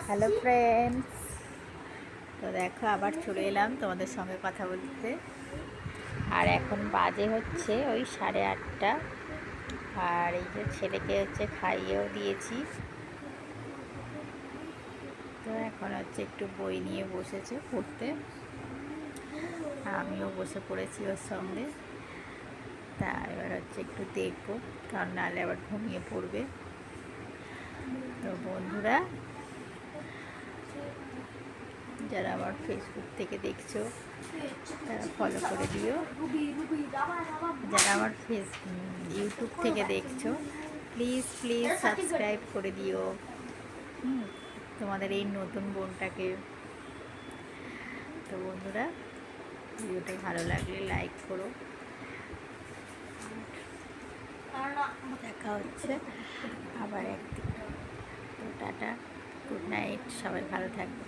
Hello friends, তো দেখো আবার চলে এলাম তোমাদের সঙ্গে কথা বলতে। আর এখন বাজে হচ্ছে ওই 8:30। আর এই যে ছেলেকে হচ্ছে খাইয়েও দিয়েছি, তো এখন হচ্ছে একটু বই নিয়ে বসেছে পড়তে। আমিও বসে পড়েছি ওর সঙ্গে। তা এবার হচ্ছে একটু দেখবো, কারণ নাহলে আবার ঘুমিয়ে পড়বে। তো বন্ধুরা, যারা আমার ফেসবুক থেকে দেখছো তারা ফলো করে দিও, যারা আমার ইউটিউব থেকে দেখছো প্লিজ প্লিজ সাবস্ক্রাইব করে দিও তোমাদের এই নতুন বোনটাকে। তো বন্ধুরা, ভিডিওটা ভালো লাগলে লাইক করো। দেখা হচ্ছে আবার একদিন। তো টাটা, গুড নাইট, সবাই ভালো থাকবে।